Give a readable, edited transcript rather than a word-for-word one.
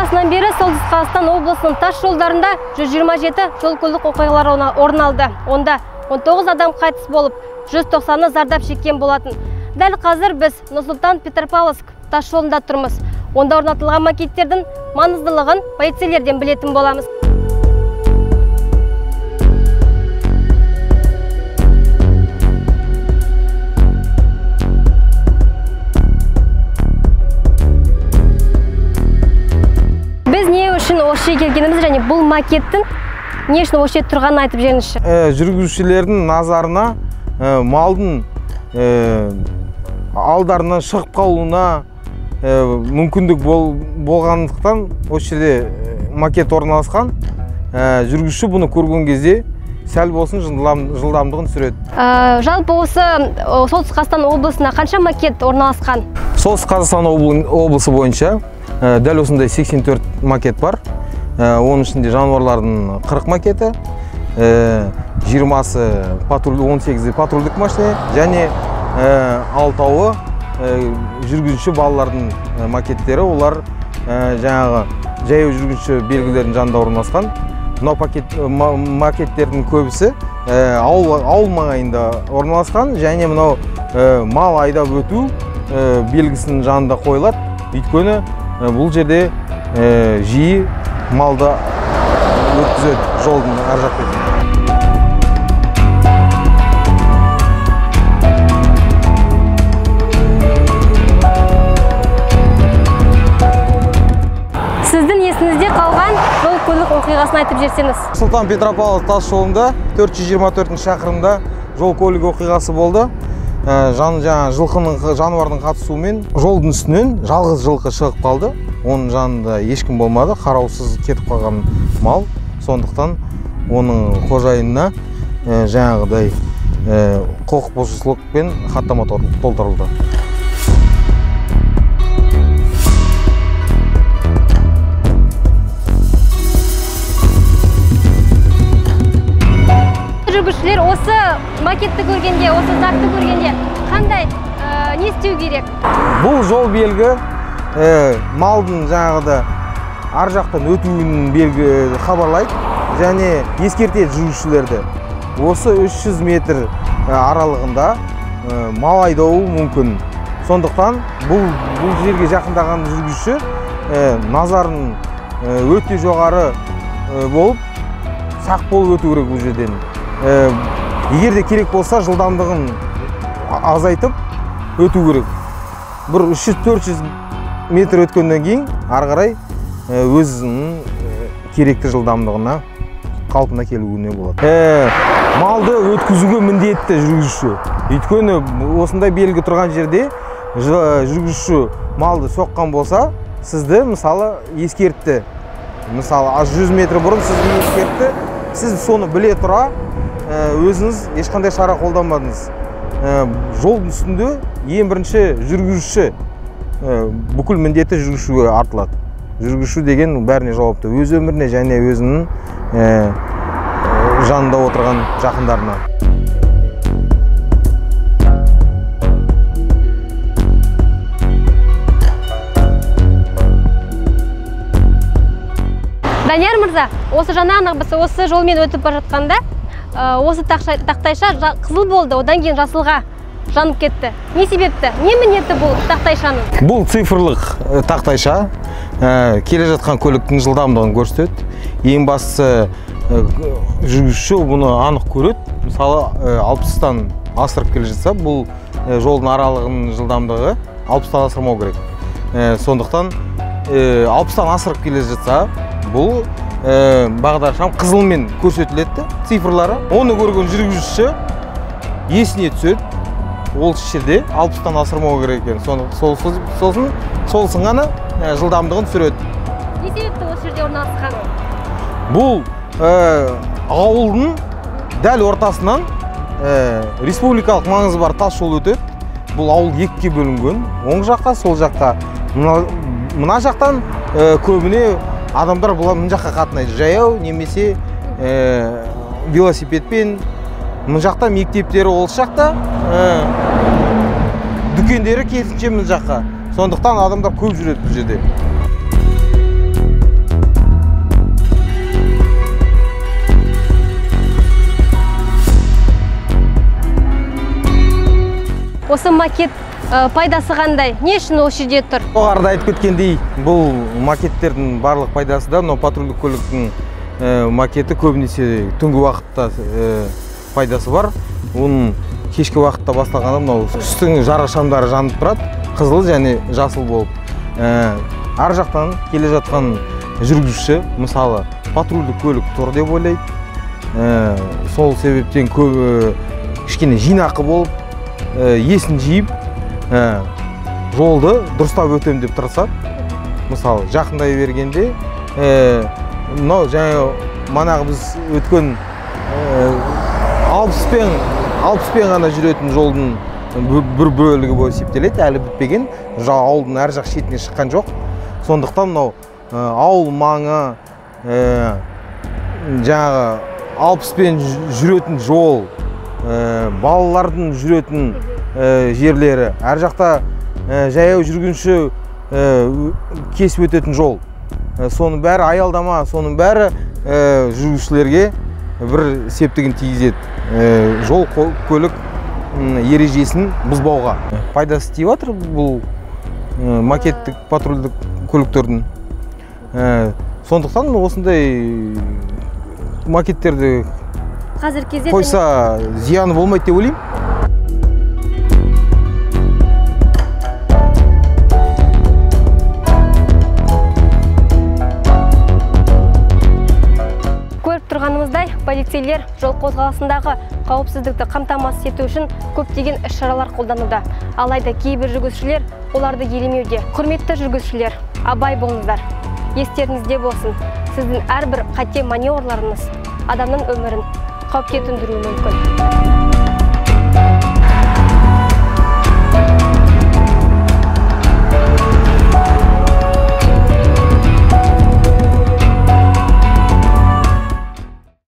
басынан бері Солтүстік Қазақстан облысының тас жолдарында 127 жол-көлік оқиғалары орын алды. Онда 19 адам қайтыс болып, 190-ы зардап шеккен болатын. Дәл қазір біз Нұр-Сұлтан-Петропавловск тас жолында тұрмыз. Онда орнатылған макеттердің маңыздылығын полицейлерден білетін боламыз. Біз не үшін осы жерге келгеніміз және бұл макеттің не үшін осы жерде тұрғанын айтып жеңізші. Жүргізушілердің назарына малдың алдарынан шығып қалуына мүмкіндік болғандықтан осы жерде макет орналасқан. Жүргізуші бұны көрген кезде сәл болсын жылдамдығын түсіреді. Жалпы осы Солтүстік Қазақстан облысына қанша макет орналасқан? Солтүстік Қазақстан облысы бойынша дәл осындай 84 макет бар. Оның ішінде жануарлардың 40 макеті, 20-сы 18-і патрульдік машина және 6-ы жүргізуші балалардың макеттері. Олар жаңағы жаяу жүргізуші белгілерінің жанында орналасқан. Мынау макеттердің көбісі ауыл маңайында орналасқан және мынау мал айдап өту белгісінің жанында қойылады. Өйткені бұл жерде жиі малды өткізеді жолдың ар жақ бетіне. Сіздің есіңізде қалған жол-көлік оқиғасын айтып жіберсеңіз. Нұр-Сұлтан-Петропавловск тас жолында 424 шақырымда жол-көлік оқиғасы болды. Жануардың қатысуымен жолдың үстінен жалғыз жылқы шығып қалды. Оның жанында ешкім болмады, қараусыз кетіп қалған мал. Сондықтан оның қожайынына жаңағыдай құқық бұзушылықпен хаттама толтырылды. Жүргізушілер осы макетті көргенде, осы затты көргенде қандай не істеу керек? Бұл жол белгі малдың жаңағыда ар жақтан өтуінің белгі хабарлайды және ескертеді жүргізушілерді. Осы 300 метр аралығында мал айдауы мүмкін. Сондықтан бұл жерге жақындаған жүргізуші назарын өте жоғары болып, сақ болып өту керек бұл жерден. Егер де керек болса жылдамдығын азайтып өту керек. Бір 300-400 метр өткеннен кейін ары қарай өзінің керекті жылдамдығына қалпына келуіне болады. Малды өткізуге міндетті жүргізуші. Өйткені осындай белгі тұрған жерде жүргізуші малды соққан болса, сізді мысалы ескертті. Мысалы 100 метр бұрын сізді ескертті. Сіз соны біле тұра өзіңіз ешқандай шара қолданбадыңыз. Жолдың үстінде ең бірінші жүргізуші, бүкіл міндеті жүргізушіге артылады. Жүргізуші деген бәріне жауапты, өз өміріне және өзінің жанында отырған жақындарына. Данияр мырза, осы жаңа біз осы жолмен өтіп бара жатқанда, осы тақтайша қызыл болды, одан кейін жасылға жанып кетті. Не себепті? Не міндеті бұл тақтайшаның? Бұл цифрлық тақтайша келе жатқан көліктің жылдамдығын көрсетеді. Ең бастысы жүргізуші бұны анық көреді. Мысалы 60-тан асырып келе жатса, бұл жолдың аралығының жылдамдығы 60-тан асырмау керек. Сондықтан 60-тан асырып келе жатса, бұл бағдаршам қызылмен көрсетіледі цифрлары. Оны көрген жүргізуші есіне түседі. Ол жерде 60-тан асырмау керек екен. Сосын ғана жылдамдығын түсіреді. Не себепті осы жерде орналасқан? Бұл ауылдың дәл ортасынан республикалық маңызы бар тас жол өтеді. Бұл ауыл екіге бөлінген. Оң жаққа, сол жаққа. Мына жақтан көбіне адамдар бұлар жаққа қатынайды. Жаяу немесе велосипедпен. Мұн жақта мектептері ол жақта, дүкендері керісінше мұн жаққа. Сондықтан адамдар көп жүреді бұл жерде. осы макет пайдасы қандай? Не үшін осы жерде тұр? Жоғарыда айтып кеткендей, бұл макеттердің барлық пайдасы да, но патрульдік көліктің макеті көбінесе түнгі уақытта пайдасы бар. Оның кешкі уақытта басталғанда мынау үстің жарық шамдары жанып тұрады, қызыл және жасыл болып. Ар жақтан келе жатқан жүргізуші, мысалы, патрульдік көлік тұр деп ойлайды. Сол себептен кішкене жинақы болып, есін жиып, жолды дұрыстап өтем деп тырысады. Мысалы, жақындай бергенде, мынау жаңа манағы біз өткен 60-пен ғана жүретін жолдың бір бөлігі болып есептеледі, әлі бітпеген, ауылдың әр жақ шетіне шыққан жоқ. Сондықтан мынау ауыл маңы, жаңағы 60-пен жүретін жол, балалардың жүретін жерлері, әр жақта жаяу жүргінші кесіп өтетін жол. Соның бәрі аялдама, соның бәрі жүргізушілерге бір септігін тигізеді. Жол көлік ережесін бұзбауға пайдасы тиіп жатыр бұл макеттік патрульдік көліктердің. Сондықтан осындай макеттерді қойса зияны болмайды деп ойлаймын. Көріп тұрғанымыздай, полицейлер жол қозғалысындағы қауіпсіздікті қамтамасыз ету үшін көптеген іс-шаралар қолдануда. Алайда кейбір жүргізушілер оларды елемеуде. Құрметті жүргізушілер, абай болыңыздар. Естеріңізде болсын, сіздің әрбір қате маневрларыңыз адамның өмірін қауіпке төндіруі мүмкін.